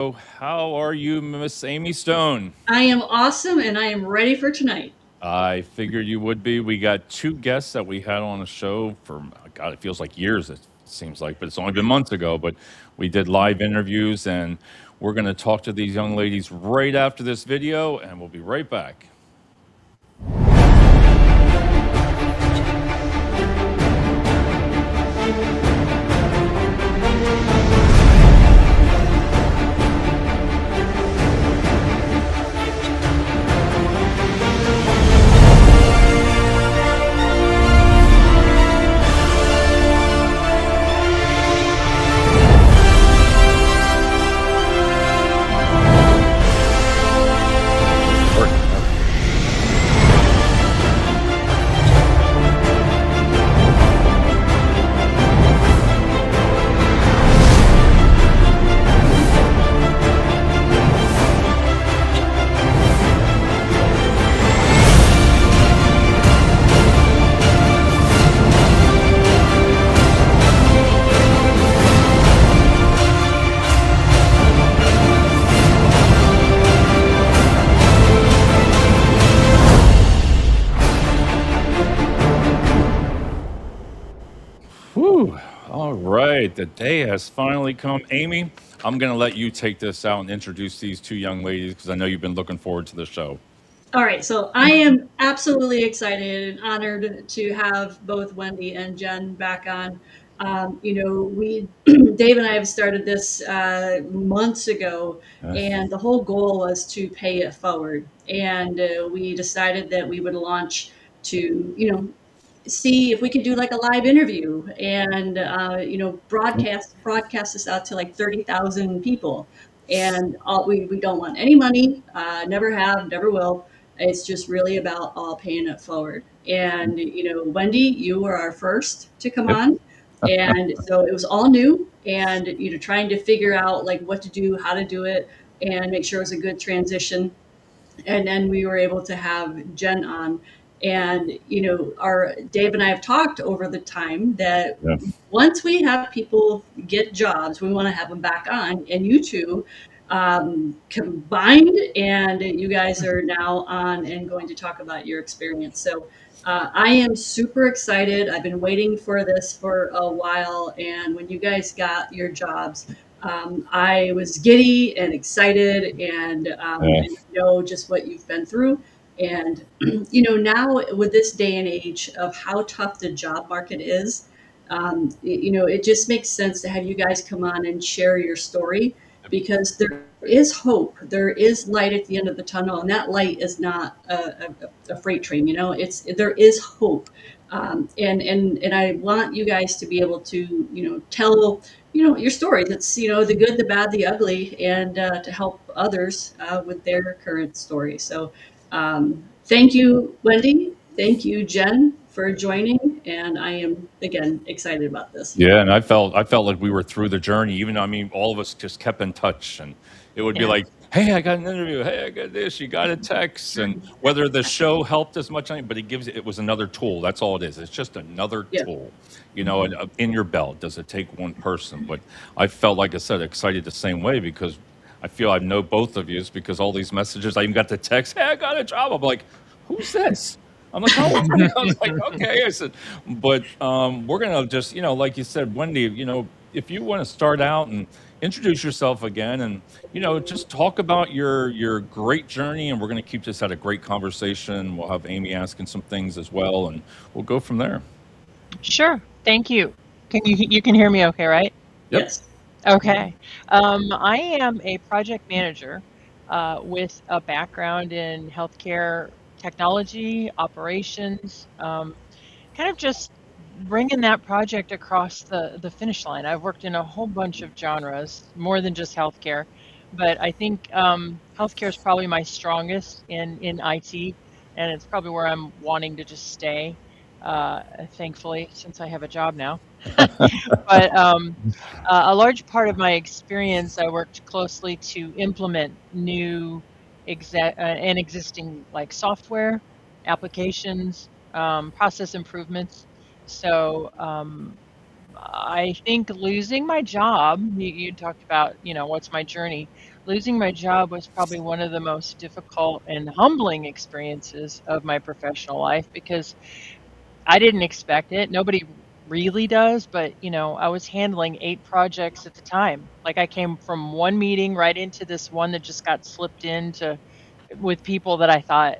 How are you, Miss Amy Stone? I am awesome and I am ready for tonight. I figured you would be. We got two guests that we had on the show for, God, it feels like years, it seems like, but it's only been months ago. But we did live interviews, and we're going to talk to these young ladies right after this video, and we'll be right back. Whew. All right, the day has finally come. Amy, I'm going to let you take this out and introduce these two young ladies because I know you've been looking forward to the show. All right, so I am absolutely excited and honored to have both Wendy and Jen back on. We, Dave and I have started this months ago, and the whole goal was to pay it forward. And we decided that we would launch to, see if we could do like a live interview and broadcast this out to like 30,000 people. And we don't want any money, never have, never will. It's just really about all paying it forward. And Wendy, you were our first to come Yep. on, and so it was all new, and trying to figure out like what to do, how to do it, and make sure it was a good transition. And then we were able to have Jen on. And our Dave and I have talked over the time that Yeah. once we have people get jobs, we want to have them back on. And you two combined, and you guys are now on and going to talk about your experience. So I am super excited. I've been waiting for this for a while, and when you guys got your jobs, I was giddy and excited, Yeah. and know just what you've been through. And now with this day and age of how tough the job market is, it just makes sense to have you guys come on and share your story, because there is hope, there is light at the end of the tunnel, and that light is not a freight train. There is hope. And I want you guys to be able to tell your stories. It's the good, the bad, the ugly, and to help others with their current story. So thank you, Wendy. Thank you, Jen, for joining. And I am again excited about this. Yeah, and I felt like we were through the journey. Even I mean, all of us just kept in touch, and it would be Yeah. like, "Hey, I got an interview. Hey, I got this. You got a text." And whether the show helped as much, but it was another tool. That's all it is. It's just another Yeah. tool, in your belt. Does it take one person? But I felt, like I said, excited the same way because I feel I know both of you because all these messages. I even got the text, "Hey, I got a job." I'm like, "Who's this?" I'm like, "Oh," I was like, "Okay." I said, but we're gonna just, like you said, Wendy, if you want to start out and introduce yourself again, and just talk about your great journey, and we're gonna keep this at a great conversation. We'll have Amy asking some things as well, and we'll go from there. Sure. Thank you. You can hear me okay, right? Yep. Yes. Okay. I am a project manager with a background in healthcare technology, operations, kind of just bringing that project across the finish line. I've worked in a whole bunch of genres, more than just healthcare, but I think healthcare is probably my strongest in IT, and it's probably where I'm wanting to just stay, thankfully, since I have a job now. But a large part of my experience, I worked closely to implement new and existing like software, applications, process improvements. So I think losing my job, you talked about, what's my journey? losing my job was probably one of the most difficult and humbling experiences of my professional life because I didn't expect it. Nobody really does, but I was handling 8 projects at the time. Like I came from one meeting right into this one that just got slipped into with people that I thought,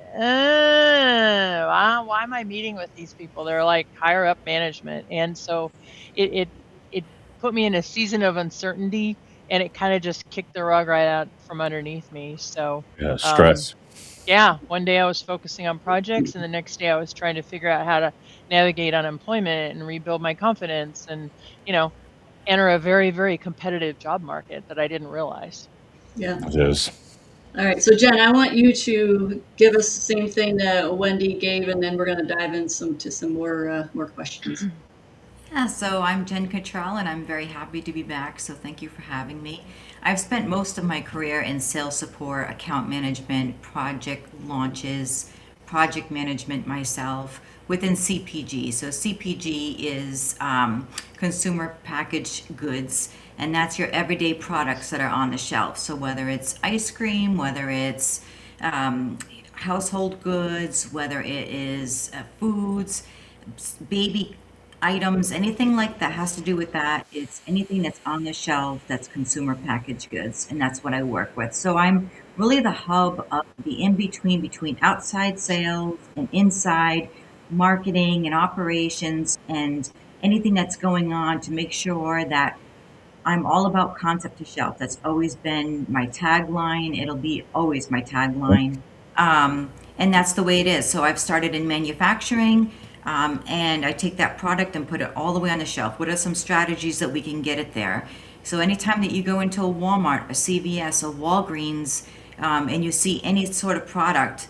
why am I meeting with these people? They're like higher up management. And so it put me in a season of uncertainty, and it kind of just kicked the rug right out from underneath me. So, Yeah, um, stress. yeah, one day I was focusing on projects, and the next day I was trying to figure out how to navigate unemployment and rebuild my confidence and, you know, enter a very, very competitive job market that I didn't realize. Yeah. It is. All right. So Jen, I want you to give us the same thing that Wendy gave, and then we're going to dive in some more questions. Yeah, so I'm Jen Cotrell and I'm very happy to be back. So thank you for having me. I've spent most of my career in sales support, account management, project launches, project management myself within CPG. So CPG is consumer packaged goods, and that's your everyday products that are on the shelf. So whether it's ice cream, whether it's household goods, whether it is foods, baby items, anything like that has to do with that. It's anything that's on the shelf that's consumer packaged goods, and that's what I work with. So I'm really the hub of the in between outside sales and inside marketing and operations and anything that's going on to make sure that I'm all about concept to shelf. That's always been my tagline. It'll be always my tagline. And that's the way it is. So I've started in manufacturing, and I take that product and put it all the way on the shelf. What are some strategies that we can get it there? So anytime that you go into a Walmart, a CVS, a Walgreens, and you see any sort of product,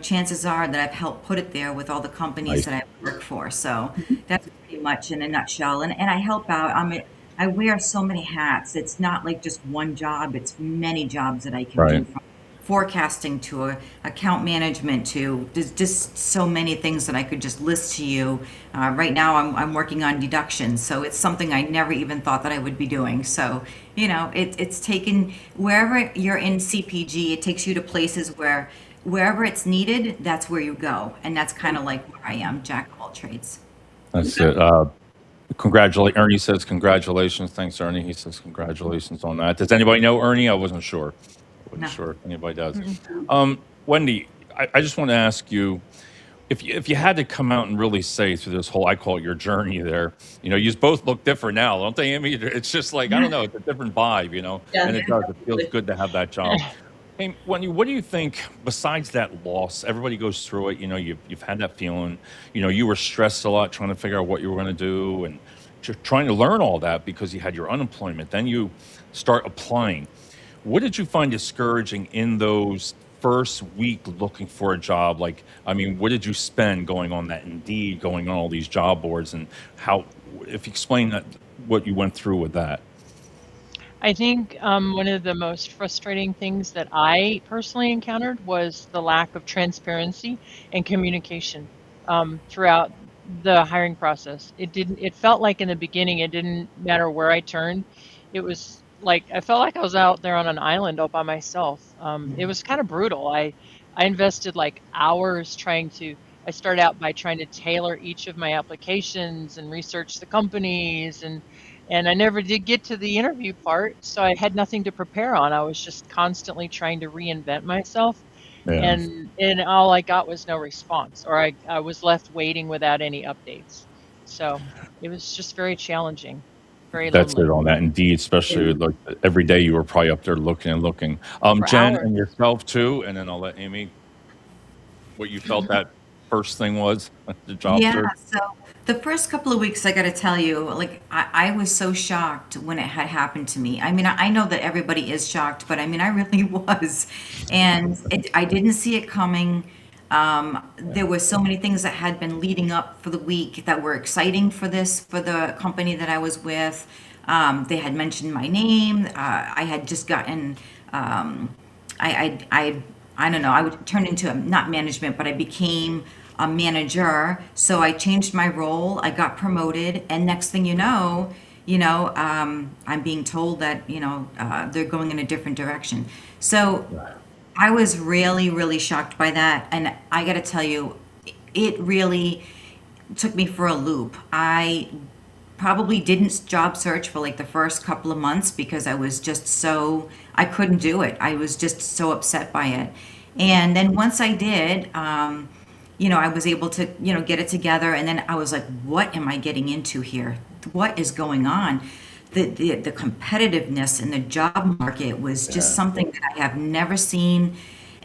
chances are that I've helped put it there with all the companies Nice. that I work for. So that's pretty much in a nutshell. And I help out. I wear so many hats. It's not like just one job. It's many jobs that I can Right. do, from forecasting to account management to there's just so many things that I could just list to you. Right now, I'm working on deductions, so it's something I never even thought that I would be doing. So it's taken wherever you're in CPG, it takes you to places where wherever it's needed, that's where you go, and that's kind of like where I am, jack of all trades. That's it. Ernie says congratulations. Thanks, Ernie. He says congratulations on that. Does anybody know Ernie? I wasn't sure. I wasn't No. sure if anybody does. Mm-mm. Wendy, I just want to ask you if you had to come out and really say through this whole, I call it your journey there. You both look different now, don't they, Amy? It's just like I don't know, it's a different vibe, Yeah. and it does. It feels good to have that job. Hey, Wendy, what do you think besides that loss? Everybody goes through it. You've had that feeling. You were stressed a lot trying to figure out what you were going to do and trying to learn all that because you had your unemployment. Then you start applying. What did you find discouraging in those first week looking for a job? Like, I mean, what did you spend going on that Indeed, going on all these job boards, and how? If you explain that, what you went through with that. I think one of the most frustrating things that I personally encountered was the lack of transparency and communication throughout the hiring process. It felt like in the beginning, it didn't matter where I turned. It was like, I felt like I was out there on an island all by myself. It was kind of brutal. I invested like hours I started out by trying to tailor each of my applications and research the companies and I never did get to the interview part, so I had nothing to prepare on. I was just constantly trying to reinvent myself, Yeah. and all I got was no response, or I was left waiting without any updates. So it was just very challenging, very That's it lonely on that Indeed, especially like every day you were probably up there looking and looking. for Jen hours. and yourself too, and then I'll let Amy what you felt that first thing was the job Yeah, search. so the first couple of weeks, I got to tell you, like, I was so shocked when it had happened to me. I mean, I know that everybody is shocked, but I mean, I really was. And I didn't see it coming. There were so many things that had been leading up for the week that were exciting for for the company that I was with. They had mentioned my name. I had just gotten, I don't know, I would turn into not management, but I became a manager. So I changed my role. I got promoted, and next thing you know, I'm being told that, they're going in a different direction. So I was really, really shocked by that. And I got to tell you, it really took me for a loop. I probably didn't job search for like the first couple of months because I was just I couldn't do it. I was just so upset by it. And then once I did, I was able to, get it together. And then I was like, what am I getting into here? What is going on? The competitiveness in the job market was just something that I have never seen.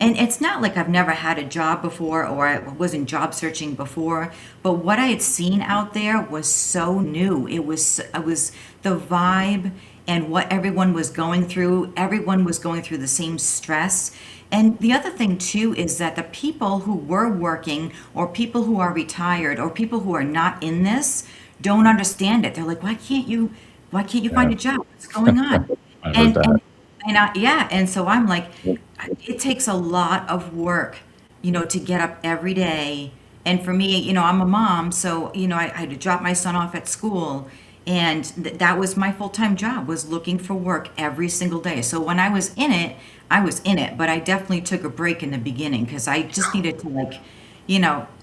And it's not like I've never had a job before or I wasn't job searching before, but what I had seen out there was so new. It was the vibe and what everyone was going through. Everyone was going through the same stress. And the other thing too is that the people who were working or people who are retired or people who are not in this don't understand it. They're like, why can't you find a job? What's going on? I heard And that. yeah, and so I'm like, it takes a lot of work, to get up every day. And for me, I'm a mom, so I had to drop my son off at school, and that was my full-time job, was looking for work every single day. So when I was in it, I was in it, but I definitely took a break in the beginning because I just needed to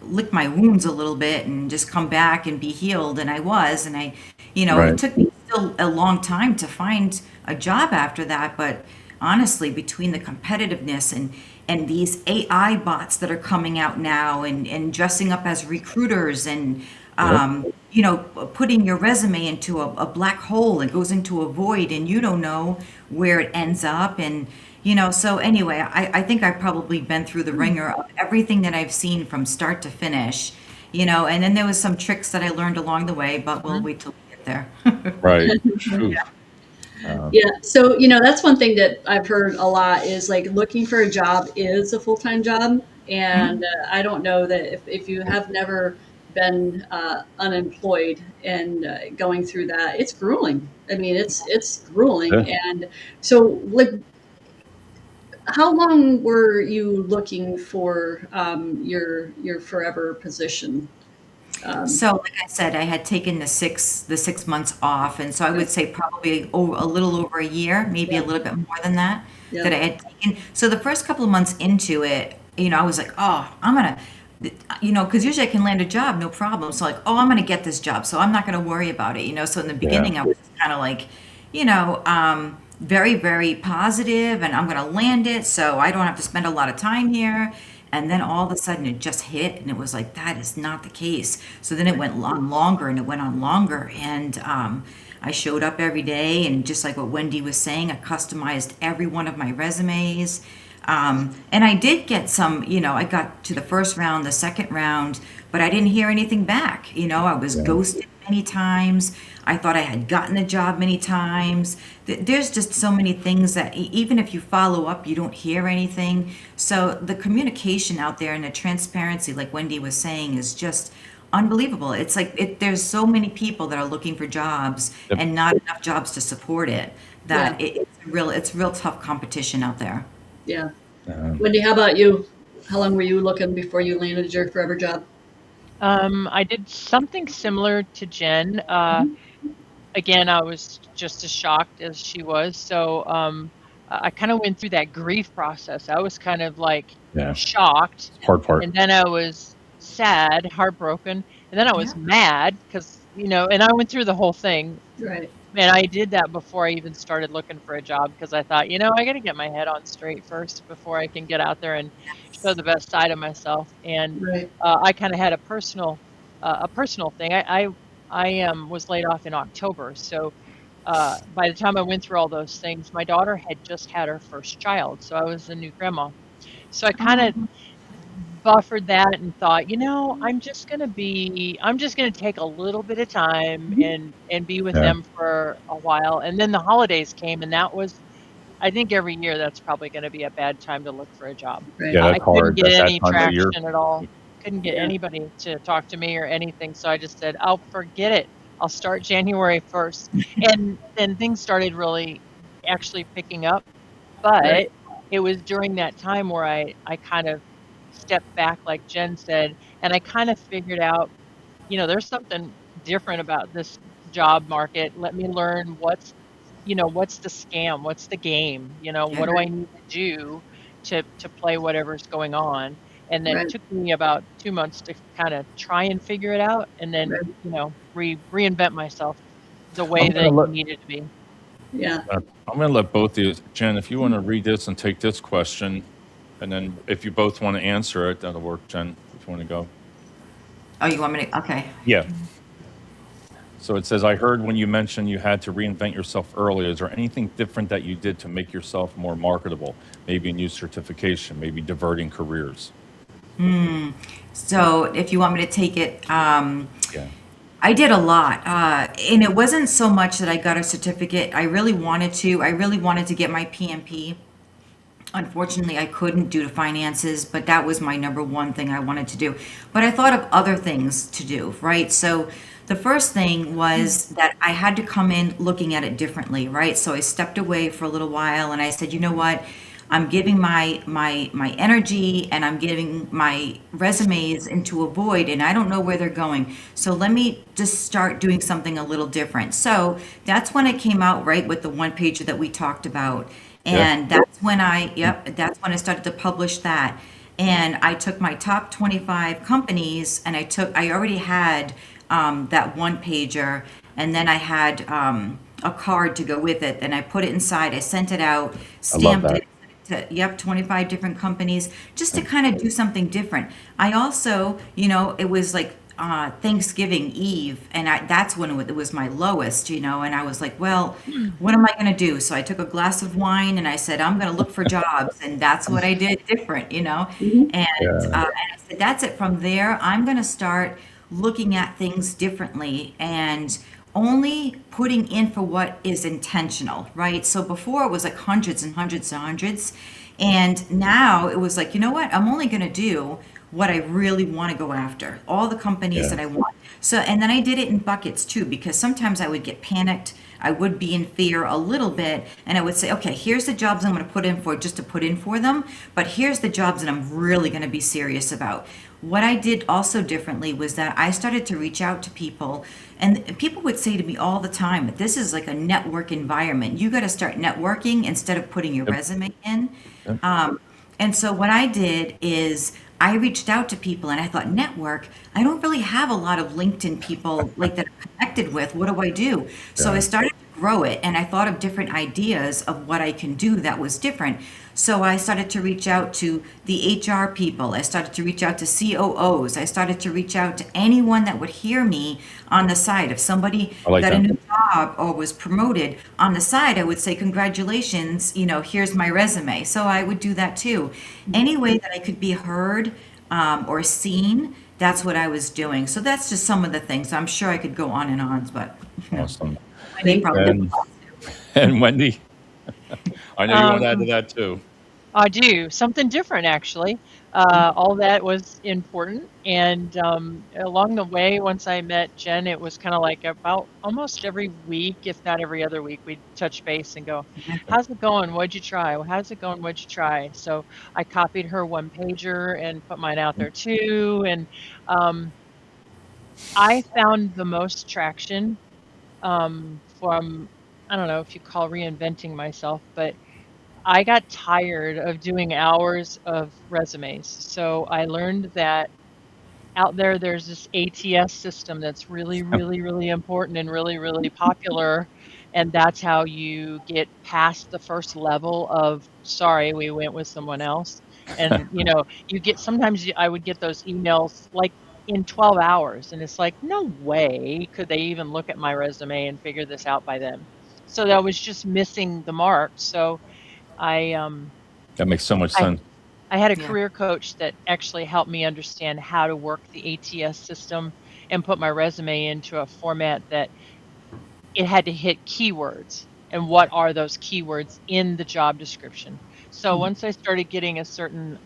lick my wounds a little bit and just come back and be healed. And I was, and it Right. took me still a long time to find a job after that. But honestly, between the competitiveness and these AI bots that are coming out now and dressing up as recruiters and, Yep. putting your resume into a black hole and goes into a void and you don't know where it ends up. And, so anyway, I think I've probably been through the ringer of everything that I've seen from start to finish, and then there was some tricks that I learned along the way, but we'll Mhm. wait till we get there. Right. Oof. Um, Yeah. So, that's one thing that I've heard a lot is like looking for a job is a full-time job. And I don't know that if you have never been unemployed and going through that, it's grueling. I mean, it's grueling. yeah. And so, like, how long were you looking for your forever position? Um, So, like I said, I had taken the 6 months off, and so I would say probably a little over a year, maybe a yeah. little bit more than that, Yeah. that I had taken. So the first couple of months into it, I was like, oh, I'm gonna, because usually I can land a job, no problem. So like, oh, I'm gonna get this job, so I'm not gonna worry about it. So in the Yeah. beginning, I was kind of like, very, very positive, and I'm gonna land it, so I don't have to spend a lot of time here. And then all of a sudden it just hit, and it was like, that is not the case. So then it went on longer and it went on longer. And I showed up every day, and just like what Wendy was saying, I customized every one of my resumes. And I did get some, I got to the first round, the second round, but I didn't hear anything back. I was Yeah. ghosted many times. I thought I had gotten the job many times. There's just so many things that even if you follow up, you don't hear anything. So the communication out there and the transparency, like Wendy was saying, is just unbelievable. It's like there's so many people that are looking for jobs Yep. and not enough jobs to support it, Yeah. that it's real tough competition out there. Yeah. Um, Wendy, how about you? How long were you looking before you landed your forever job? I did something similar to Jen. Again, I was just as shocked as she was. So I kind of went through that grief process. I was kind of like yeah. shocked, It's the hard part. and then I was sad, heartbroken, and then I Yeah. was mad because, and I went through the whole thing. Right. And I did that before I even started looking for a job because I thought, I got to get my head on straight first before I can get out there and show the best side of myself. And Right. I kind of had a personal thing. I was laid off in October, so by the time I went through all those things, my daughter had just had her first child, so I was a new grandma. So I kind of Oh, buffered that and thought, I'm just gonna take a little bit of time and be with Yeah. them for a while. And then the holidays came, and that was, I think every year that's probably gonna be a bad time to look for a job. Right. Yeah, I that's couldn't hard get at that any time of year. traction at all. Couldn't get Yeah. anybody to talk to me or anything. So I just said, "I'll forget it. I'll start January 1st." And then things started really actually picking up. Right. But it was during that time where I kind of stepped back, like Jen said, and I kind of figured out, there's something different about this job market. Let me learn what's the scam, what's the game, Yeah. what do I need to do to play whatever's going on. And then it Right, took me about 2 months to kind of try and figure it out, and then right. reinvent myself the way I'm that gonna you let needed to be. Yeah. I'm gonna let both of you, Jen, if you want to read this and take this question, and then if you both want to answer it, that'll work. Jen, if you want to go. Oh, you want me to? Okay. Yeah. So it says, I heard when you mentioned you had to reinvent yourself early. Is there anything different that you did to make yourself more marketable? Maybe a new certification, maybe diverting careers. So if you want me to take it, Yeah. I did a lot. And it wasn't so much that I got a certificate. I really wanted to. I really wanted to get my PMP. Unfortunately, I couldn't due to finances, but that was my number one thing I wanted to do. But I thought of other things to do, right? So the first thing was that I had to come in looking at it differently, right? So I stepped away for a little while and I said, you know what? I'm giving my energy and I'm giving my resumes into a void and I don't know where they're going. So let me just start doing something a little different. So that's when I came out right with the one pager that we talked about. Yeah. And that's when I started to publish that. And I took my top 25 companies and I already had that one pager and then I had a card to go with it and I put it inside. I sent it out, I love stamped that. it to, 25 different companies just to kind of do something different. I also, it was like Thanksgiving Eve, and that's when it was my lowest, and I was like, well, what am I going to do? So I took a glass of wine and I said, I'm going to look for jobs, and that's what I did different. Hmm. And I said, that's it. From there, I'm going to start looking at things differently and only putting in for what is intentional, right? So before it was like hundreds and hundreds and hundreds. And now it was like, you know what? I'm only going to do what I really want to go after, all the companies Yeah. that I want. So, and then I did it in buckets too, because sometimes I would get panicked. I would be in fear a little bit, and I would say, okay, here's the jobs I'm going to put in for just to put in for them, but here's the jobs that I'm really going to be serious about. What I did also differently was that I started to reach out to people, and people would say to me all the time, this is like a network environment. You got to start networking instead of putting your Yep. resume in. Yep. And so what I did is I reached out to people and I thought, network, I don't really have a lot of LinkedIn people like that I'm connected with. What do I do? So I Yeah. started to grow it and I thought of different ideas of what I can do that was different. So I started to reach out to the HR people. I started to reach out to COOs. I started to reach out to anyone that would hear me on the side. If somebody I like got a that. new job or was promoted on the side, I would say, congratulations, here's my resume. So I would do that too. Any way that I could be heard or seen, that's what I was doing. So that's just some of the things. I'm sure I could go on and on, but Awesome. they Thank probably. And and Wendy, I know you want to add to Um, that too. I do something different, actually. All that was important, and along the way, once I met Jen, it was kind of like about almost every week, if not every other week, we'd touch base and go, "How's it going? What'd you try? Well, how's it going? What'd you try?" So I copied her one pager and put mine out there too, and um, I found the most traction from, I don't know if you call reinventing myself, but I got tired of doing hours of resumes. So I learned that out there's this ATS system that's really, really, really important and really, really popular. And that's how you get past the first level of, sorry, we went with someone else. And, you get, sometimes I would get those emails like in 12 hours. And it's like, no way could they even look at my resume and figure this out by then. So that was just missing the mark. So I That makes so much I sense. I had a Yeah. career coach that actually helped me understand how to work the ATS system and put my resume into a format that it had to hit keywords, and what are those keywords in the job description. So once I started getting a certain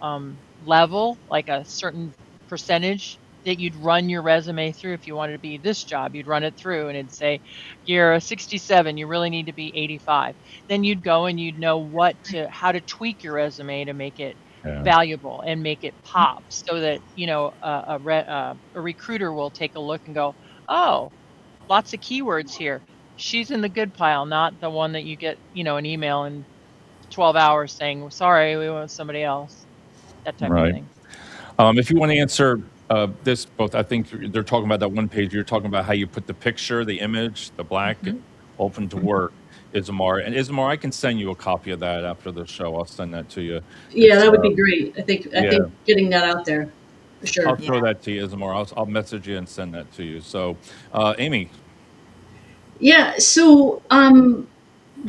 level, like a certain percentage that you'd run your resume through, if you wanted to be this job, you'd run it through and it'd say, you're a 67, you really need to be 85. Then you'd go and you'd know how to tweak your resume to make it Yeah. valuable and make it pop, so that a recruiter will take a look and go, oh, lots of keywords here. She's in the good pile, not the one that you get, an email in 12 hours saying, sorry, we want somebody else, that type of Right. thing. If you want to answer this, both, I think they're talking about that one page. You're talking about how you put the picture, the image, the black, Mhm. open to work. Ismar, and Ismar, I can send you a copy of that after the show. I'll send that to you. Yeah, It's that would be great. I yeah, think getting that out there for I'll sure. Yeah. throw that to you, Ismar. I'll message you and send that to you. So, Amy, Yeah. So,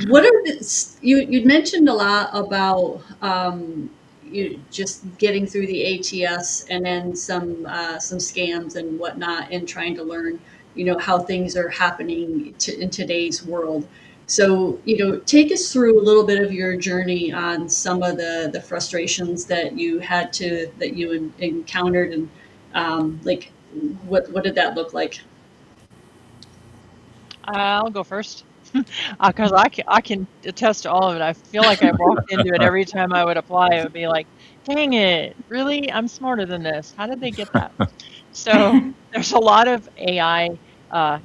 what are you'd mentioned a lot about you just getting through the ATS and then some scams and whatnot and trying to learn how things are happening in today's world. So take us through a little bit of your journey on some of the frustrations that you encountered, and like what did that look like? I'll go first because I can attest to all of it. I feel like I walked into it every time I would apply. It would be like, dang it, really? I'm smarter than this. How did they get that? So there's a lot of AI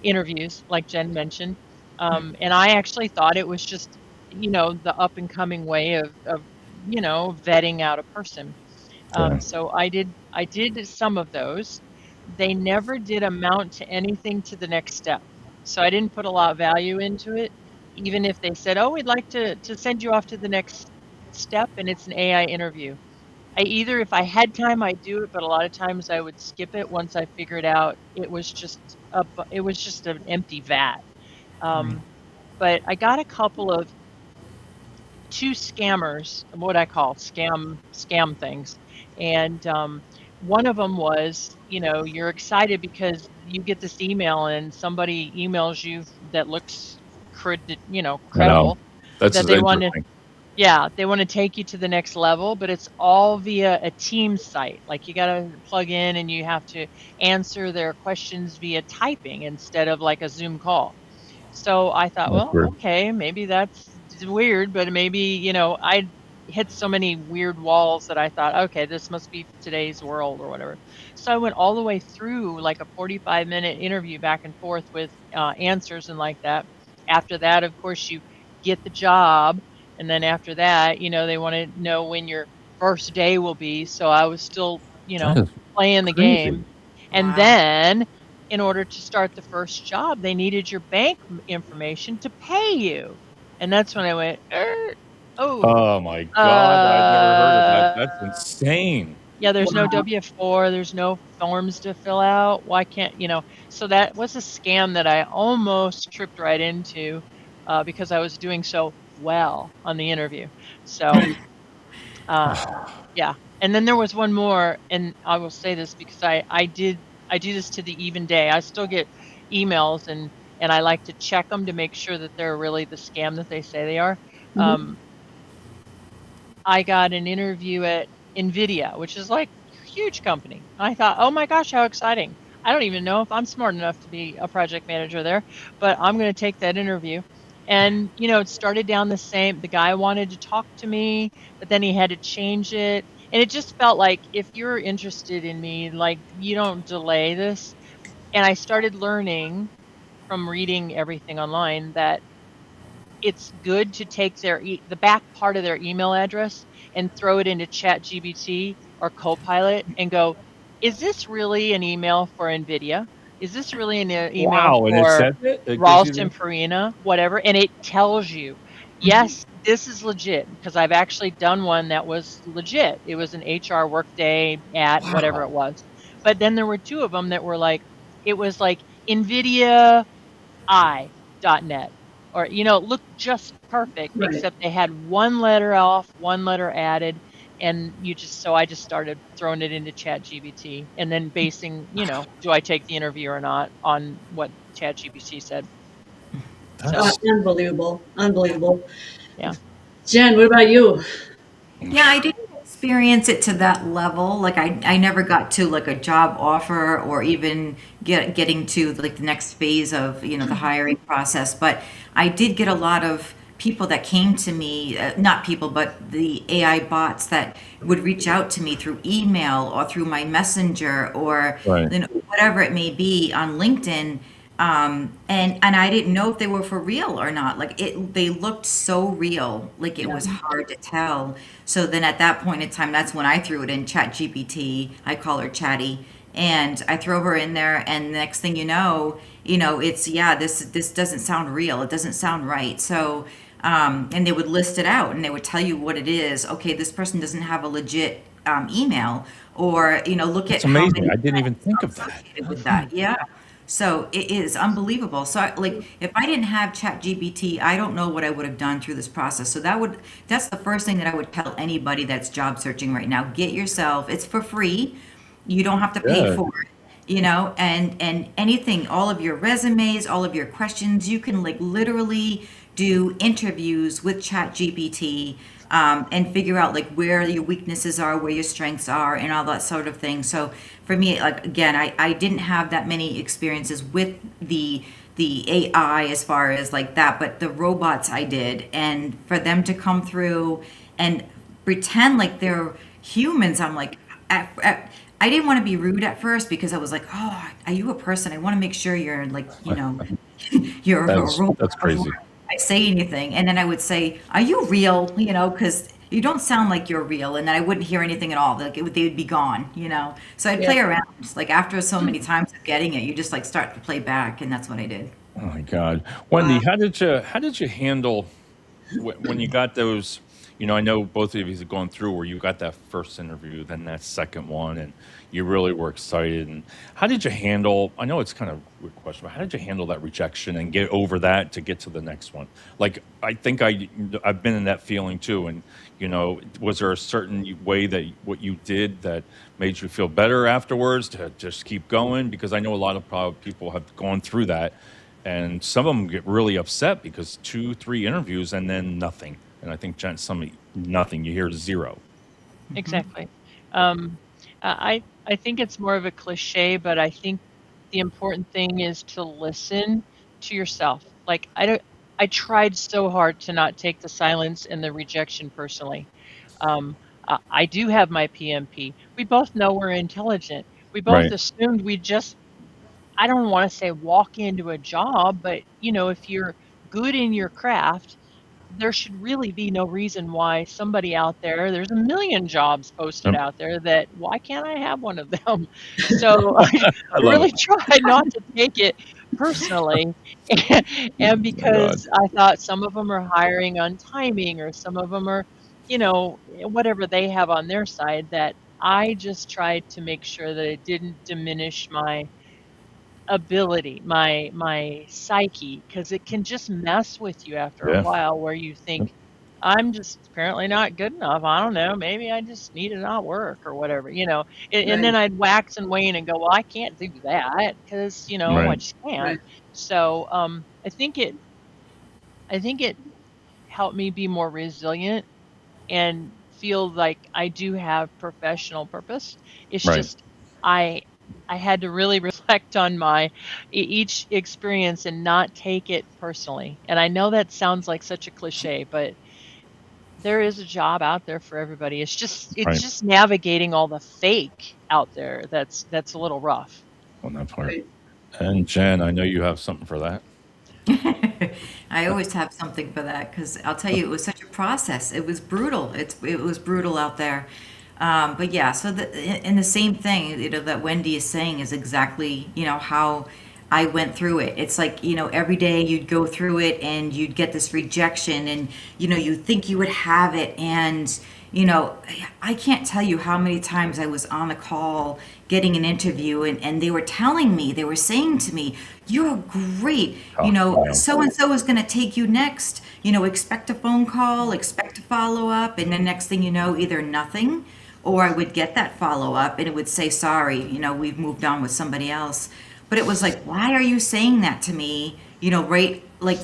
interviews, like Jen mentioned, and I actually thought it was just, the up and coming way of vetting out a person. yeah, So I did some of those. They never did amount to anything to the next step. So I didn't put a lot of value into it, even if they said, "Oh, we'd like to send you off to the next step," and it's an AI interview. If I had time, I'd do it, but a lot of times I would skip it once I figured out it was just an empty vat. Right. Um, but I got a couple of two scammers, what I call scam things, and one of them was, you're excited because you get this email and somebody emails you that looks I know. credible, That's that they want to, interesting. yeah, they want to take you to the next level, but it's all via a team site. Like you got to plug in and you have to answer their questions via typing instead of like a Zoom call. So I thought, That's well, weird. okay, maybe that's weird, but maybe, I hit so many weird walls that I thought, okay, this must be today's world or whatever. So I went all the way through like a 45-minute interview back and forth with answers and like that. After that, of course, you get the job. And then after that, they want to know when your first day will be. So I was still, That is playing the crazy. game. And Wow. then in order to start the first job, they needed your bank information to pay you. And that's when I went, oh, Oh my God, I've never heard of that. uh, That's insane. yeah, there's no Wow. W-4, there's no forms to fill out. Why can't, so that was a scam that I almost tripped right into because I was doing so well on the interview. So, Right. uh, yeah. And then there was one more, and I will say this because I do this to the even day. I still get emails and I like to check them to make sure that they're really the scam that they say they are. Mhm. Um, I got an interview at NVIDIA, which is like a huge company. I thought, oh my gosh, how exciting. I don't even know if I'm smart enough to be a project manager there, but I'm going to take that interview. And, it started down the guy wanted to talk to me, but then he had to change it. And it just felt like if you're interested in me, like you don't delay this. And I started learning from reading everything online that it's good to take the back part of their email address and throw it into ChatGPT or Copilot and go, is this really an email for NVIDIA? Is this really an email Wow, and it for says it? It gives you Ralston the Purina, whatever? And it tells you, yes, this is legit because I've actually done one that was legit. It was an HR Workday ad, whatever it wow. was. But then there were two of them that were like, it was like NVIDIA I.net, or it looked just perfect Right. except they had one letter off, one letter added, and I just started throwing it into ChatGPT and then basing, do I take the interview or not on what ChatGPT said. So That's Unbelievable. Unbelievable. yeah. Jen, what about you? Yeah, I didn't experience it to that level. Like I never got to like a job offer or even getting to like the next phase of, the hiring process. But I did get a lot of people that came to me, not people, but the AI bots that would reach out to me through email or through my messenger or, right. whatever it may be on LinkedIn. And I didn't know if they were for real or not. Like they looked so real, like it Yeah. was hard to tell. So then at that point in time, that's when I threw it in Chat GPT. I call her Chatty, and I throw her in there, and the next thing it's yeah, this doesn't sound real. It doesn't sound right. So and they would list it out, and they would tell you what it is. Okay, this person doesn't have a legit email, or look at That's how amazing. many I didn't even friends think are of that. associated with that. Yeah. So it is unbelievable. So like if I didn't have ChatGPT, I don't know what I would have done through this process. So that's the first thing that I would tell anybody that's job searching right now. Get yourself, it's for free. You don't have to pay Yeah. for it. And anything, all of your resumes, all of your questions, you can like literally do interviews with ChatGPT, and figure out like where your weaknesses are, where your strengths are, and all that sort of thing. So for me, like again, I didn't have that many experiences with the AI as far as like that, but the robots I did, and for them to come through and pretend like they're humans, I'm like, I didn't want to be rude at first because I was like, oh, are you a person? I want to make sure you're like, you're a robot That's before crazy. I say anything. And then I would say, are you real? Because you don't sound like you're real. And then I wouldn't hear anything at all. Like they would be gone. So I'd Yeah. play around. Like after so many times of getting it, you just like start to play back. And that's what I did. Oh my God, Wow. Wendy, how did you handle when you got those? I know both of you have gone through where you got that first interview, then that second one, and you really were excited. And how did you handle? I know it's kind of a weird question, but how did you handle that rejection and get over that to get to the next one? Like I think I've been in that feeling too. And was there a certain way that what you did that made you feel better afterwards to just keep going? Because I know a lot of probably people have gone through that, and some of them get really upset because 2, 3 interviews and then nothing. And I think nothing. You hear zero. Exactly. Um, I think it's more of a cliche, but I think the important thing is to listen to yourself. Like I tried so hard to not take the silence and the rejection personally. I do have my PMP. We both know we're intelligent. We both Right. assumed we just, I don't want to say walk into a job, but if you're good in your craft, there should really be no reason why somebody out there's a million jobs posted Yep. out there that why can't I have one of them? So I I love it. really tried not to take it personally. And Oh my God. because I thought some of them are hiring on timing or some of them are, whatever they have on their side, that I just tried to make sure that it didn't diminish my ability, my psyche, because it can just mess with you after a Yeah. while where you Yep. think, I'm just apparently not good enough. I don't know. Maybe I just need to not work or whatever. And Right. then I'd wax and wane and go, well, I can't do that because, I Right. just can't. Right. So I think it helped me be more resilient and feel like I do have professional purpose. It's Right. just I I had to really reflect on my each experience and not take it personally. And I know that sounds like such a cliche, but there is a job out there for everybody. It's Right. just navigating all the fake out there that's a little rough. On that part. Right. And Jen, I know you have something for that. I always have something for that because I'll tell you, it was such a process. It was brutal. It was brutal out there. But yeah, so and the same thing, that Wendy is saying is exactly, how I went through it. It's like, every day you'd go through it and you'd get this rejection and, you think you would have it. And, I can't tell you how many times I was on the call getting an interview and they were saying to me, you're great, Oh, wow. so and so is going to take you next, expect a phone call, expect a follow up. And then next thing you know, either nothing, or I would get that follow up and it would say, sorry, we've moved on with somebody else. But it was like, why are you saying that to me? Right, like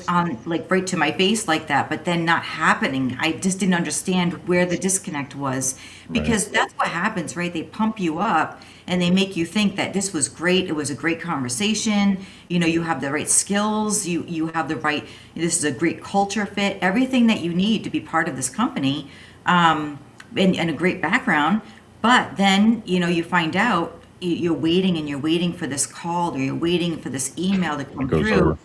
right to my face like that, but then not happening. I just didn't understand where the disconnect was Right. because that's what happens, right? They pump you up and they make you think that this was great. It was a great conversation. You have the right skills. You have the right. This is a great culture fit. Everything that you need to be part of this company, and a great background. But then you find out you're waiting and you're waiting for this call or you're waiting for this email to It come goes through. over.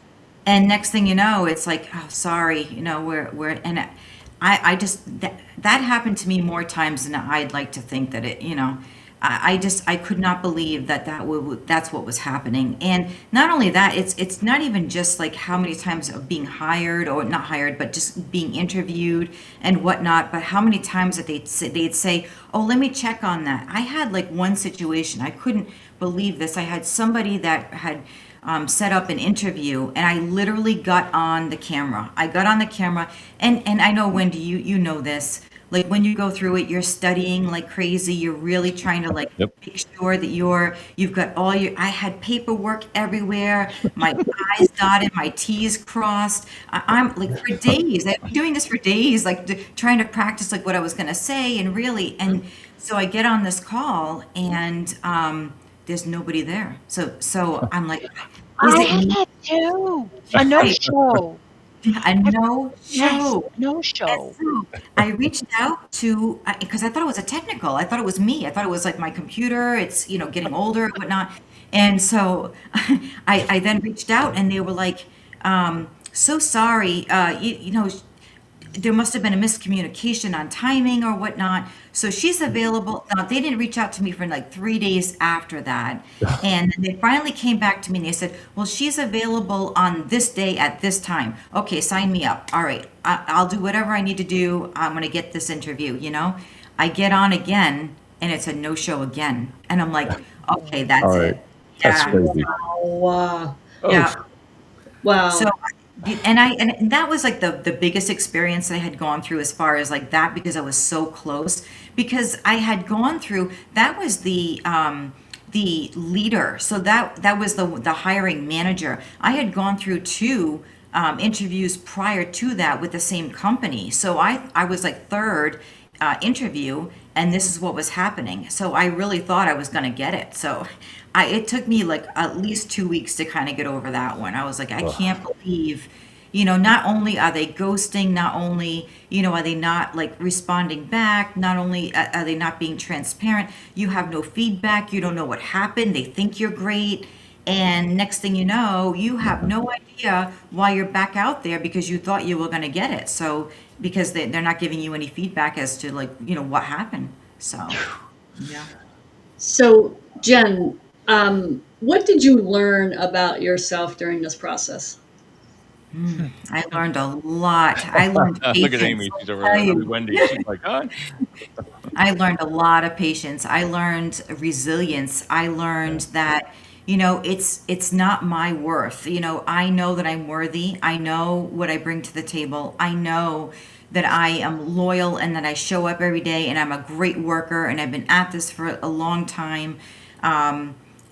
And next thing you know, it's like, oh, sorry, and I just, that happened to me more times than I'd like to think that I could not believe that's what was happening. And not only that, it's not even just like how many times of being hired or not hired, but just being interviewed and whatnot, but how many times that they'd say, oh, let me check on that. I had like one situation, I couldn't believe this. I had somebody that had set up an interview, and I literally got on the camera. I got on the camera, and I know, Wendy, you know this. Like when you go through it, you're studying like crazy. You're really trying to like Yep. make sure that you've got all your. I had paperwork everywhere. My I's dotted, my T's crossed. I'm like for days. I've been doing this for days, like trying to practice like what I was gonna say, and really, and so I get on this call, and there's nobody there. So I'm like, is I it had me? that too. A no-show. A no Yes, show? And no-show. so I reached out to, because I thought it was a technical. I thought it was me. I thought it was like my computer. It's, getting older and whatnot. And so I then reached out and they were like, so sorry, there must have been a miscommunication on timing or whatnot. So she's available. Now, they didn't reach out to me for like 3 days after that. And then they finally came back to me and they said, well, she's available on this day at this time. Okay, sign me up. All right, I'll do whatever I need to do. I'm going to get this interview. I get on again and it's a no show again. And I'm like, okay, All that's right. it. That's Yeah. crazy. Wow. Oh, Yeah. Wow. So, and that was like the biggest experience I had gone through as far as like that, because I was so close, because I had gone through, that was the leader. So that was the hiring manager. I had gone through two interviews prior to that with the same company. So I was like third interview, and this is what was happening. So I really thought I was going to get it. So it took me like at least 2 weeks to kind of get over that one. I was like, I can't believe, not only are they ghosting, not only, are they not like responding back, not only are they not being transparent, you have no feedback, you don't know what happened, they think you're great. And next thing you know, you have no idea why you're back out there because you thought you were going to get it. So, because they're not giving you any feedback as to like, what happened. So, yeah. So, Jen, what did you learn about yourself during this process? I learned a lot. I learned look at patience. Amy. She's over I'll tell there. you. Wendy. She's like, huh? I learned a lot of patience. I learned resilience. I learned that, it's not my worth. I know that I'm worthy. I know what I bring to the table. I know that I am loyal and that I show up every day and I'm a great worker and I've been at this for a long time.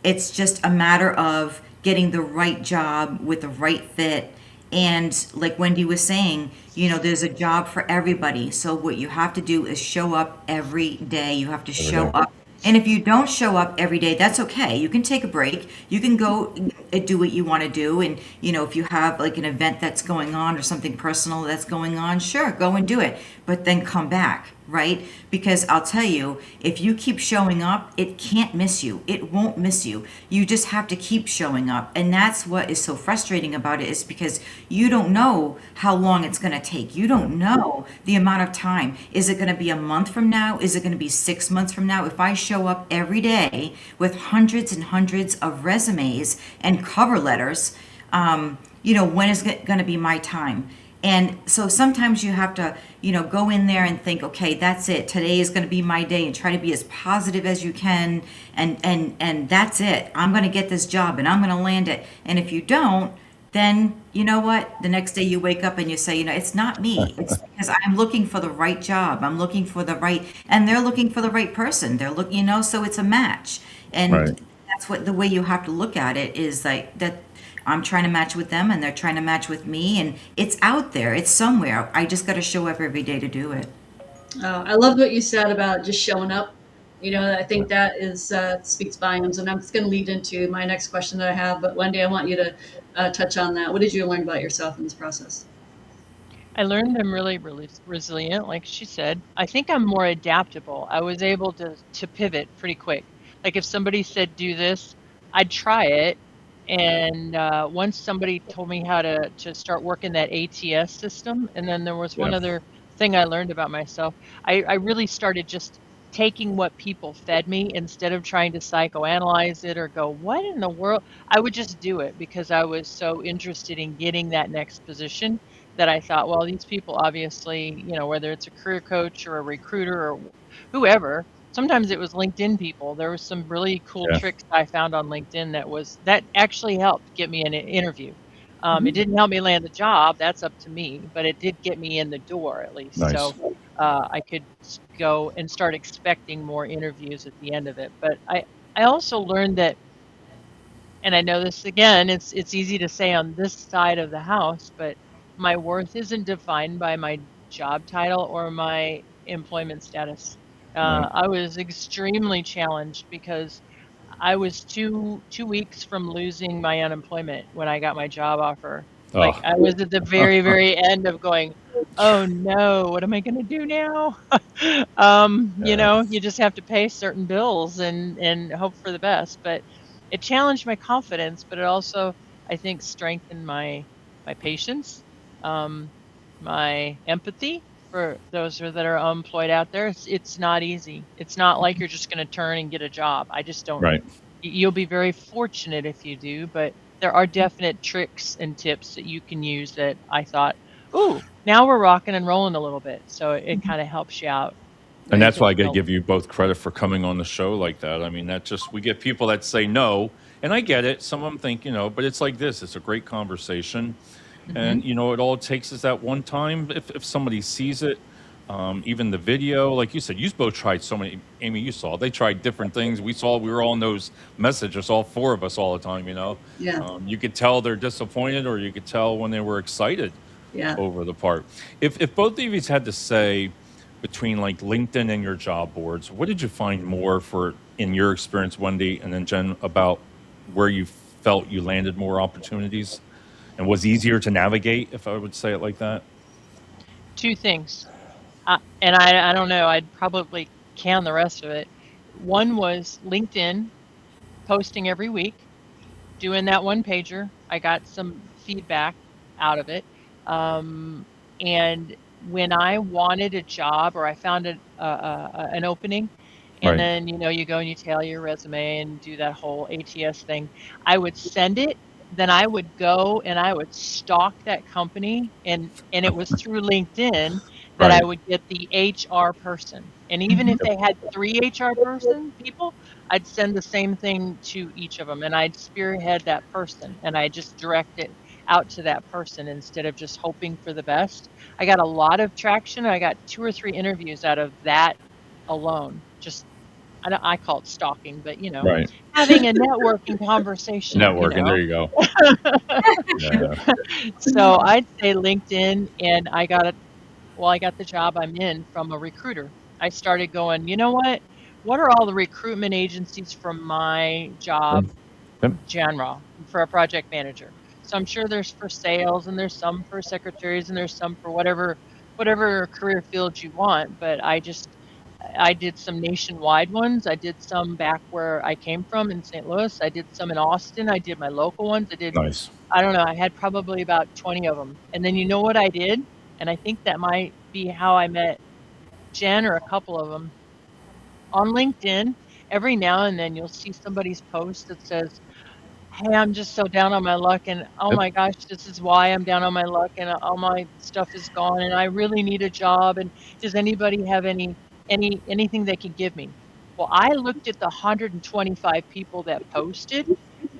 It's just a matter of getting the right job with the right fit. And like Wendy was saying, there's a job for everybody. So what you have to do is show up every day. You have to Every show day. up. And if you don't show up every day, that's okay. You can take a break. You can go and do what you want to do. And, if you have like an event that's going on or something personal that's going on, sure, go and do it. But then come back, right? Because I'll tell you, if you keep showing up, it can't miss you. It won't miss you. You just have to keep showing up. And that's what is so frustrating about it, is because you don't know how long it's going to take. You don't know the amount of time. Is it going to be a month from now? Is it going to be 6 months from now? If I show up every day with hundreds and hundreds of resumes and cover letters, when is it going to be my time? And so sometimes you have to, go in there and think, okay, that's it. Today is going to be my day, and try to be as positive as you can. And that's it. I'm going to get this job and I'm going to land it. And if you don't, then you know what? The next day you wake up and you say, it's not me. It's because I'm looking for the right job. I'm looking for the right, and they're looking for the right person. They're looking, so it's a match. And Right. that's what the way you have to look at it is like that. I'm trying to match with them and they're trying to match with me, and it's out there. It's somewhere. I just got to show up every day to do it. I loved what you said about just showing up. I think that is speaks volumes, and I'm just going to lead into my next question that I have. But Wendy, I want you to touch on that. What did you learn about yourself in this process? I learned I'm really, really resilient, like she said. I think I'm more adaptable. I was able to pivot pretty quick. Like if somebody said do this, I'd try it. And once somebody told me how to start working that ATS system, and then there was Yeah. one other thing I learned about myself. I really started just taking what people fed me instead of trying to psychoanalyze it or go, what in the world? I would just do it because I was so interested in getting that next position that I thought, well, these people obviously, whether it's a career coach or a recruiter or whoever, sometimes it was LinkedIn people. There was some really cool Yeah. tricks I found on LinkedIn that actually helped get me an interview. It Mhm. didn't help me land the job. That's up to me, but it did get me in the door at least. Nice. So I could go and start expecting more interviews at the end of it. But I also learned that, and I know this again, it's easy to say on this side of the house, but my worth isn't defined by my job title or my employment status. Right. I was extremely challenged because I was two weeks from losing my unemployment when I got my job offer. Like Oh, I was at the very, very end of going, oh no, what am I going to do now? yeah. You just have to pay certain bills and hope for the best. But it challenged my confidence, but it also, I think, strengthened my patience, um, my empathy for those that are unemployed out there. It's not easy. It's not like you're just going to turn and get a job. I just don't. Right. You'll be very fortunate if you do, but there are definite tricks and tips that you can use that I thought, ooh, now we're rocking and rolling a little bit. So it kind of helps you out. And Very that's good. why I got to So, give you both credit for coming on the show like that. I mean, that just, we get people that say no, and I get it. Some of them think, but it's like this, it's a great conversation. And, Mhm. it all it takes is that one time. If somebody sees it, even the video, like you said, you both tried so many, Amy, you saw, they tried different things. We were all in those messages, all four of us all the time. Yeah. You could tell they're disappointed, or you could tell when they were excited Yeah. over the part. If both of you had to say between like LinkedIn and your job boards, what did you find more for in your experience, Wendy, and then Jen, about where you felt you landed more opportunities and was easier to navigate, if I would say it like that? two things. And I don't know, I'd probably can the rest of it. One was LinkedIn, posting every week, doing that one pager. I got some feedback out of it. Um, and when I wanted a job or I found an opening, and Right, then you go and you tailor your resume and do that whole ATS thing, I would send it. Then I would go and I would stalk that company, and it was through LinkedIn that I right. would get the HR person. And even if Yep, they had three HR people, I'd send the same thing to each of them, and I'd spearhead that person, and I just direct it out to that person instead of just hoping for the best. I got a lot of traction. I got 2 or 3 interviews out of that alone. Just I call it stalking, but right. having a networking conversation, Networking, there you go. Yeah, So I'd say LinkedIn, and I got the job I'm in from a recruiter. I started going, you know what? What are all the recruitment agencies from my yep, job yep, genre for a project manager? So I'm sure there's for sales and there's some for secretaries and there's some for whatever career field you want. But I did some nationwide ones. I did some back where I came from in St. Louis. I did some in Austin. I did my local ones. nice. I don't know, I had probably about 20 of them. And then you know what I did? And I think that might be how I met Jen or a couple of them. On LinkedIn, every now and then you'll see somebody's post that says, "Hey, I'm just so down on my luck, and oh Yep, my gosh, this is why I'm down on my luck, and all my stuff is gone, and I really need a job. And does anybody have anything they could give me?" Well, I looked at the 125 people that posted,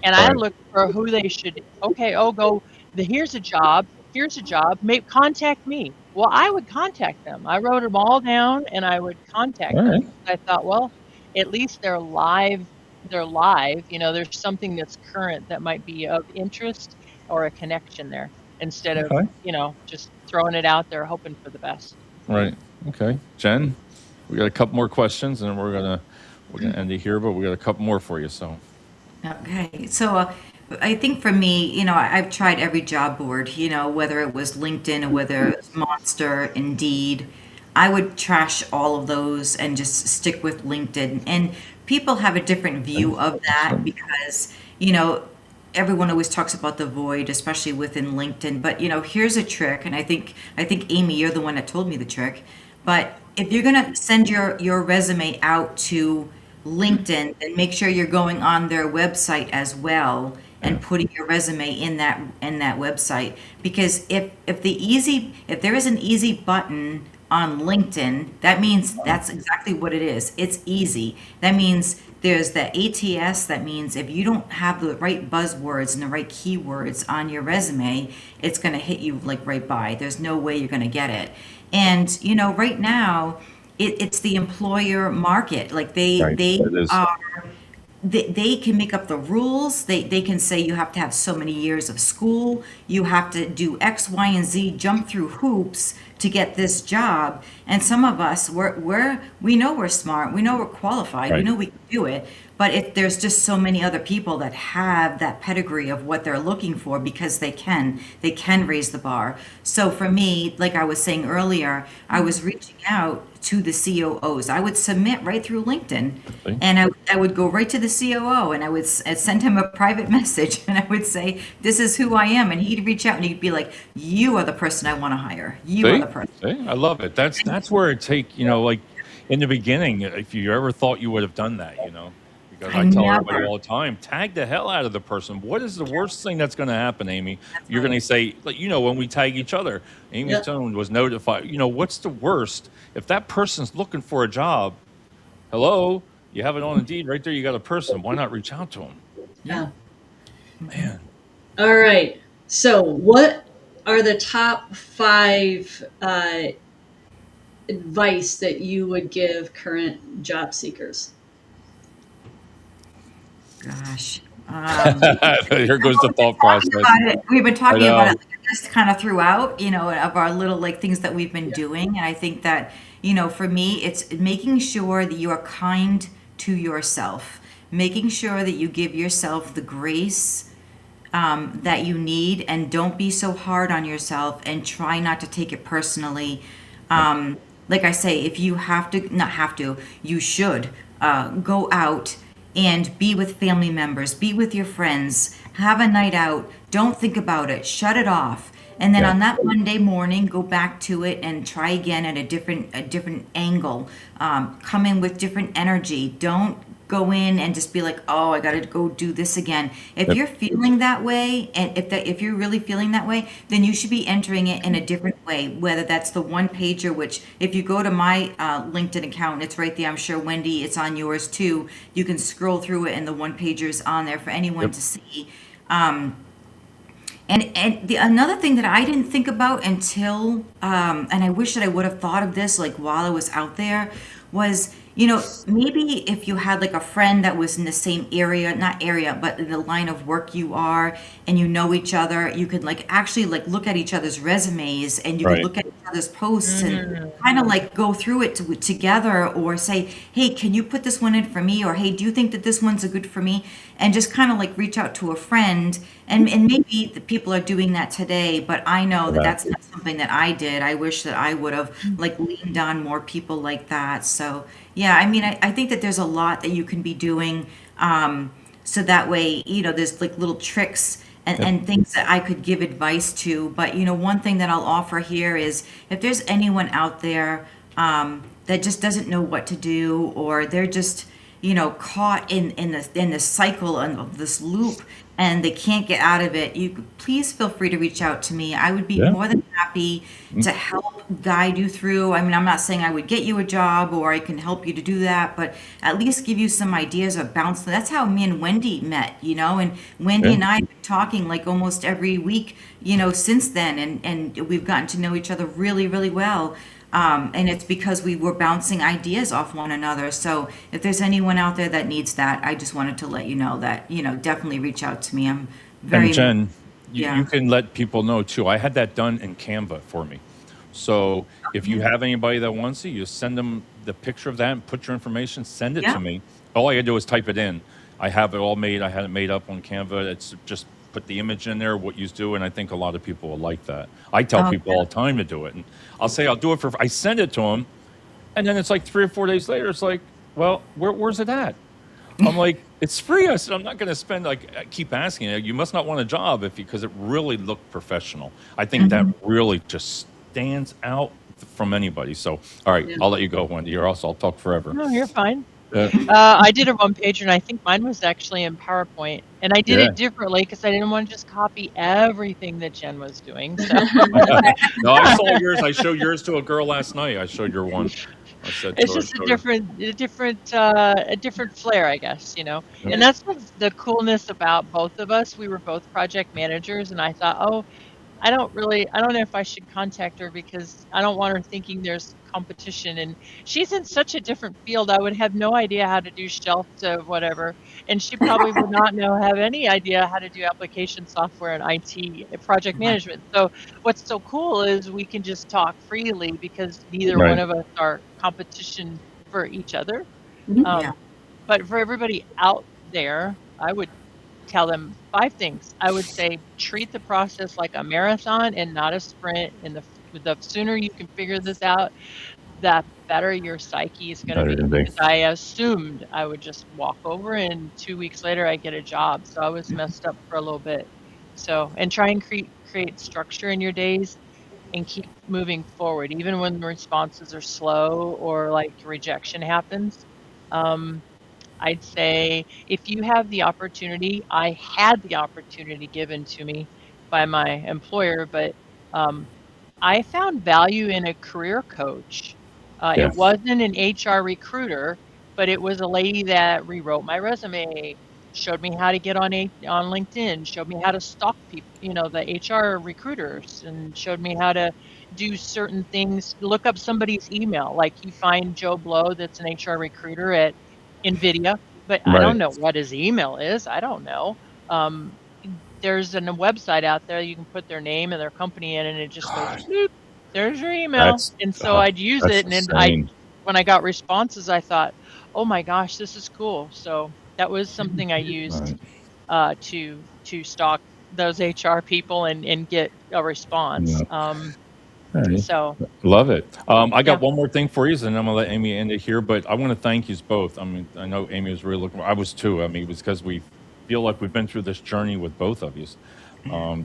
and I right, looked for who they should. Okay, here's a job. Here's a job. Maybe contact me. Well, I would contact them. I wrote them all down, and I would contact all them right, because I thought, well, at least they're live. They're live. There's something that's current that might be of interest or a connection there instead of okay, just throwing it out there hoping for the best. right, okay. Jen, we got a couple more questions, and then we're gonna end it here, but we got a couple more for you. So, Okay, so I think for me, I've tried every job board, whether it was LinkedIn or whether it was Monster, Indeed. I would trash all of those and just stick with LinkedIn. And people have a different view of that because, you know, everyone always talks about the void, especially within LinkedIn. But you know, here's a trick, and I think Amy, you're the one that told me the trick. But if you're gonna send your resume out to LinkedIn, then make sure you're going on their website as well and putting your resume in that website. Because if there is an easy button on LinkedIn, that means that's exactly what it is. It's easy. That means there's the ATS. That means if you don't have the right buzzwords and the right keywords on your resume, it's going to hit you like right by. There's no way you're going to get it. And you know, right now, it's the employer market. Like Right. It is. they can make up the rules. They can say you have to have so many years of school, you have to do X, Y, and Z, jump through hoops to get this job. And some of us, we know we're smart, we know we're qualified, we Right. know we can do it. But if there's just so many other people that have that pedigree of what they're looking for because they can raise the bar. So for me, like I was saying earlier, I was reaching out to the COOs. I would submit right through LinkedIn, See? and I would go right to the COO and I would send him a private message and I would say, this is who I am. And he'd reach out and he'd be like, you are the person I want to hire. You are See? the person. See? I love it. That's where it take, you know, like in the beginning, if you ever thought you would have done that, you know, because I I tell everybody never. all the time, tag the hell out of the person. What is the worst thing that's going to happen, Amy? That's You're going right. to say, like, you know, when we tag each other, Amy's Yep. tone was notified. You know, what's the worst? If that person's looking for a job, hello, you have it on Indeed right there. You got a person. Why not reach out to them? Yeah. Man. All right. So, what are the top five advice that you would give current job seekers? Gosh. Here goes the thought Talking process. about it. We've been I talking about it know. like, just kind of throughout, you know, of our little like things that we've been Yeah. doing. And I think that, you know, for me, it's making sure that you are kind to yourself, making sure that you give yourself the grace that you need, and don't be so hard on yourself and try not to take it personally. Like I say, if you have to, not have to, you should go out and be with family members, be with your friends, have a night out. Don't think about it, shut it off. And then Yeah. on that Monday morning, go back to it and try again at a different angle. Come in with different energy. Don't go in and just be like, oh, I got to go do this again. If Yep. you're feeling that way, and if you're really feeling that way, then you should be entering it in a different way. Whether that's the one pager, which if you go to my LinkedIn account, it's right there. I'm sure Wendy, it's on yours too. You can scroll through it, and the one pager is on there for anyone Yep. to see. And the another thing that I didn't think about until, and I wish that I would have thought of this like while I was out there, was, you know, maybe if you had like a friend that was in the same area, not area, but the line of work you are, and you know each other, you could like actually like look at each other's resumes, and you could Right. look at each other's posts and kind of like go through it together, or say, hey, can you put this one in for me? Or hey, do you think that this one's a good for me? And just kind of like reach out to a friend. And maybe the people are doing that today, but I know that Right. that's not something that I did. I wish that I would have like leaned on more people like that. So yeah, I mean, I think that there's a lot that you can be doing. So that way, you know, there's like little tricks Yep. and things that I could give advice to. But you know, one thing that I'll offer here is if there's anyone out there that just doesn't know what to do, or they're just, you know, caught in the cycle and of this loop, and they can't get out of it, you please feel free to reach out to me. I would be Yeah. more than happy to help guide you through. I mean, I'm not saying I would get you a job or I can help you to do that, but at least give you some ideas of bounce. That's how me and Wendy met, you know, and Wendy Yeah. and I have been talking like almost every week, you know, since then, and we've gotten to know each other really, really well. And it's because we were bouncing ideas off one another. So if there's anyone out there that needs that, I just wanted to let you know that, you know, definitely reach out to me. I'm And very, Jen, you yeah. can let people know too. I had that done in Canva for me. So if you have anybody that wants it, you send them the picture of that and put your information, send it Yeah. to me. All I gotta do is type it in. I have it all made. I had it made up on Canva. It's just put the image in there, what you do, and I think a lot of people will like that. I tell Oh, people all the time to do it, and I'll say I'll do it for. I send it to them, and then it's like 3 or 4 days later. It's like, well, where's it at? I'm like, it's free. I said, I'm not going to spend like. I keep asking you. You must not want a job if because it really looked professional. I think that really just stands out from anybody. So, all right, Yeah. I'll let you go, Wendy. You're also. I'll talk forever. No, you're fine. Uh, I did a one pager, and I think mine was actually in PowerPoint, and I did yeah. it differently because I didn't want to just copy everything that Jen was doing. So No, I saw yours. I showed yours to a girl last night. I showed your one. I said it's to her, just a different flair, I guess, you know. And Yeah. that's what's the coolness about both of us. We were both project managers, and I thought, oh, I don't know if I should contact her because I don't want her thinking there's competition. And she's in such a different field. I would have no idea how to do shelf to whatever. And she probably would not have any idea how to do application software and IT project management. So what's so cool is we can just talk freely because neither one Right. of us are competition for each other. Mhm. yeah. Um, but for everybody out there, I would tell them 5 things. I would say treat the process like a marathon and not a sprint. And the sooner you can figure this out, the better your psyche is going to Better be. than they. Because I assumed I would just walk over and 2 weeks later I get a job. So I was messed up for a little bit. So, and try and create structure in your days and keep moving forward, even when the responses are slow or like rejection happens. Um, I'd say if you have the opportunity, I had the opportunity given to me by my employer, but um, I found value in a career coach. Yeah. It wasn't an HR recruiter, but it was a lady that rewrote my resume, showed me how to get on LinkedIn, showed me how to stalk people, you know, the HR recruiters, and showed me how to do certain things. Look up somebody's email, like you find Joe Blow, that's an HR recruiter at NVIDIA, but I don't Right. know what his email is. I don't know. Um, there's a website out there you can put their name and their company in, and it just goes, God, "Bloop, there's your email." that's And so I'd use that's it, and then I, insane. when I got responses, I thought, "Oh my gosh, this is cool." So that was something I used Right. to stalk those HR people and get a response. Yeah. All right. So Love it. I yeah. got one more thing for you, and I'm gonna let Amy end it here. But I want to thank you both. I mean, I know Amy was really looking. I was too. I mean, it was because we feel like we've been through this journey with both of you.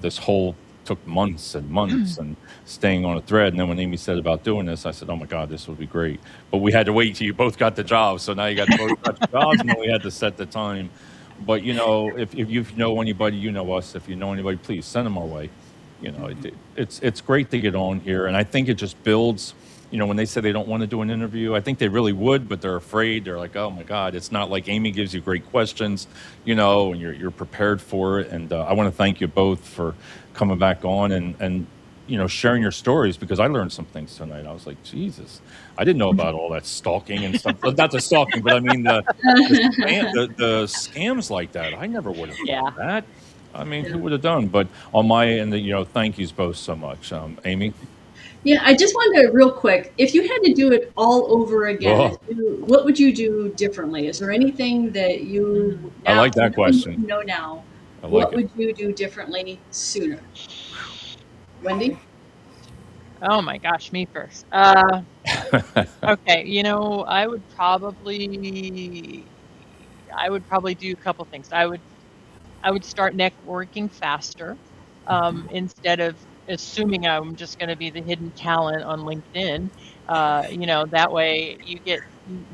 This whole took months and months and staying on a thread. And then when Amy said about doing this, I said, "Oh my God, this would be great." But we had to wait till you both got the job. So now you got both got the jobs, and then we had to set the time. But you know, if you know anybody, you know us. If you know anybody, please send them our way. You know, it's great to get on here, and I think it just builds. You know, when they say they don't want to do an interview, I think they really would, but they're afraid. They're like, "Oh my God, it's not like Amy gives you great questions, you know, and you're prepared for it." And I want to thank you both for coming back on and you know sharing your stories because I learned some things tonight. I was like, Jesus, I didn't know about all that stalking and stuff. Not the stalking, but I mean the scams like that. I never would have thought Yeah. of that. I mean, Yeah. who would have done? But on my end, you know, thank yous both so much. Amy? Yeah, I just wanted to real quick, if you had to do it all over again, Oh, what would you do differently? Is there anything that you I now, like that knowing what question. you know now, I like what it. would you do differently sooner? Wendy? Oh my gosh, me first. Okay, you know, I would probably do a couple things. I would start networking faster, instead of assuming I'm just going to be the hidden talent on LinkedIn. You know, that way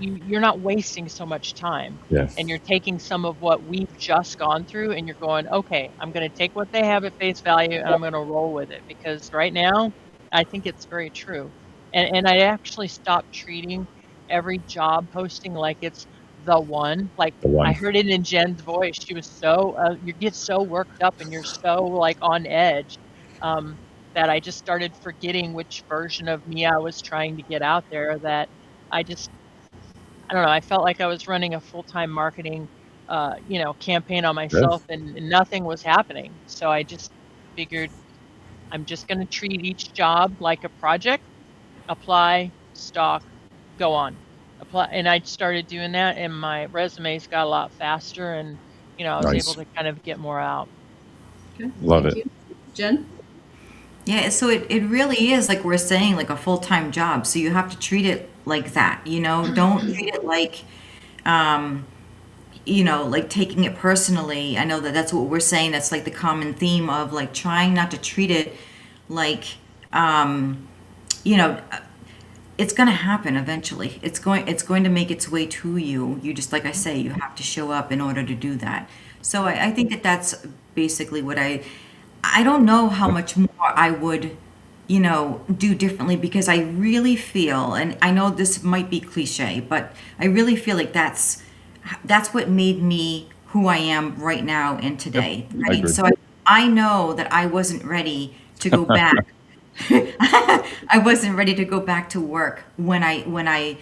you're not wasting so much time, Yeah. and you're taking some of what we've just gone through, and you're going, okay, I'm going to take what they have at face value, and I'm going to roll with it because right now, I think it's very true, and I actually stopped treating every job posting like it's the one. Like The I one. heard it in Jen's voice. She was so you get so worked up and you're so like on edge, um, that I just started forgetting which version of me I was trying to get out there. That I just I don't know. I felt like I was running a full time marketing, you know, campaign on Yes. myself, and nothing was happening. So I just figured I'm just going to treat each job like a project, apply, stalk, go on. Apply, and I started doing that, and my resumes got a lot faster, and you know, I was able Nice. to kind of get more out. Okay, Love thank it. you. Jen? Yeah, so it really is like we're saying, like a full-time job. So you have to treat it like that, you know? Don't treat it like, um, like taking it personally. I know that that's what we're saying. That's like the common theme of like trying not to treat it like, um, you know, it's going to happen eventually. It's going to make its way to you. You just, like I say, you have to show up in order to do that. So I think that that's basically what I don't know how much more I would, do differently, because I really feel, and I know this might be cliche, but I really feel like that's what made me who I am right now and Yep, today, I right? agree. So I know that I wasn't ready to go back. I wasn't ready to go back to work when I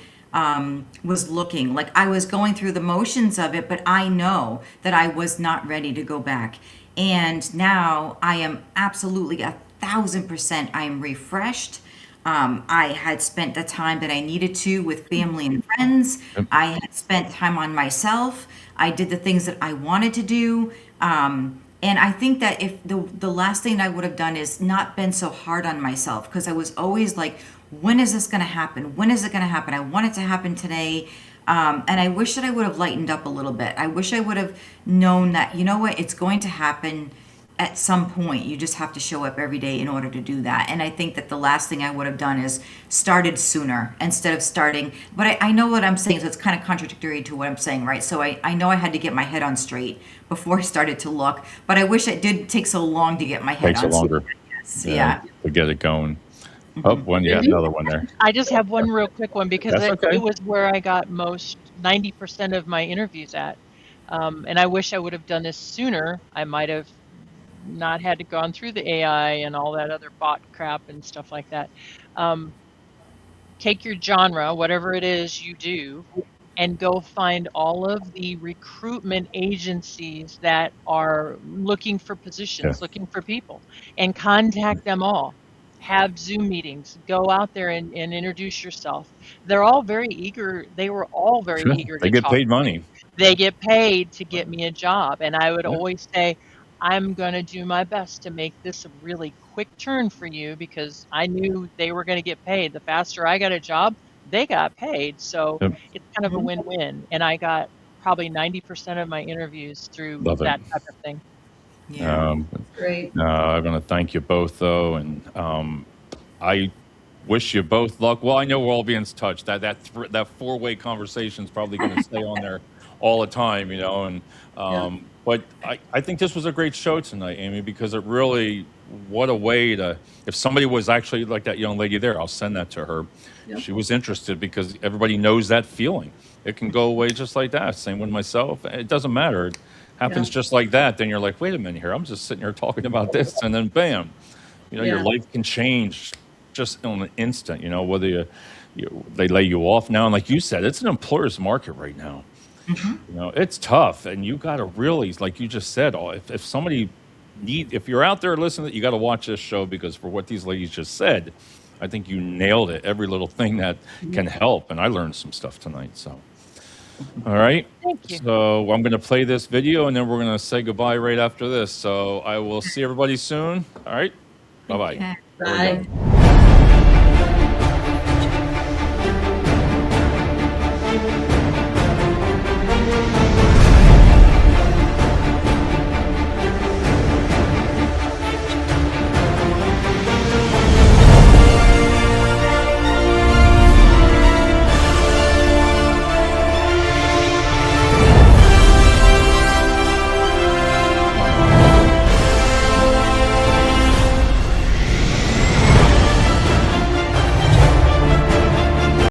was looking. Like, I was going through the motions of it, but I know that I was not ready to go back. And now I am absolutely 1,000%. I am refreshed. I had spent the time that I needed to with family and friends. Yep. I had spent time on myself. I did the things that I wanted to do. And I think that if the last thing I would have done is not been so hard on myself, because I was always like, when is this going to happen? When is it going to happen? I want it to happen today. And I wish that I would have lightened up a little bit. I wish I would have known that, you know what, it's going to happen at some point. You just have to show up every day in order to do that. And I think that the last thing I would have done is started sooner instead of starting. But I know what I'm saying, so it's kind of contradictory to what I'm saying, right? So I know I had to get my head on straight before I started to look. But I wish it did take so long to get my head Takes it on straight. longer. Yes. Yeah, Yeah. to get it going. Oh, when you had Wendy? another one there. I just have one real quick one because That's it okay. was where I got most 90% of my interviews at. And I wish I would have done this sooner. I might have not had to gone through the AI and all that other bot crap and stuff like that. Um, Take your genre, whatever it is you do, and go find all of the recruitment agencies that are looking for Yeah. positions, looking for people, and contact them all. Have Zoom meetings, go out there and introduce yourself. They're all very eager. They were all very Sure. eager They to get talk paid to me. money. They get paid to get me a job. And I would Yeah. always say, I'm going to do my best to make this a really quick turn for you, because I knew they were going to get paid. The faster I got a job, they got paid. So Yep. it's kind of a Mhm. win-win. And I got probably 90% of my interviews through Love it. that type of thing. Yeah. Great. I want to thank you both, though, and I wish you both luck. Well, I know we're all being in touch. That four-way conversation is probably going to stay on there all the time, and Yeah. but I think this was a great show tonight, Amy, because it really, what a way to, if somebody was actually like that young lady there, I'll send that to her. Yep. She was interested because everybody knows that feeling. It can go away just like that. Same with myself. It doesn't matter. It Yeah. happens just like that. Then you're like, wait a minute here. I'm just sitting here talking about this, and then bam, your Yeah. life can change just in an instant. Whether they lay you off now, and like you said, it's an employer's market right now. It's tough, and you got to really, like you just said, if somebody if you're out there listening, you got to watch this show, because for what these ladies just said, I think you nailed it. Every little thing that can help, and I learned some stuff tonight. So, all right. Thank you. So I'm going to play this video, and then we're going to say goodbye right after this. So I will see everybody soon. All right. Bye bye. Okay. Here we go. Bye.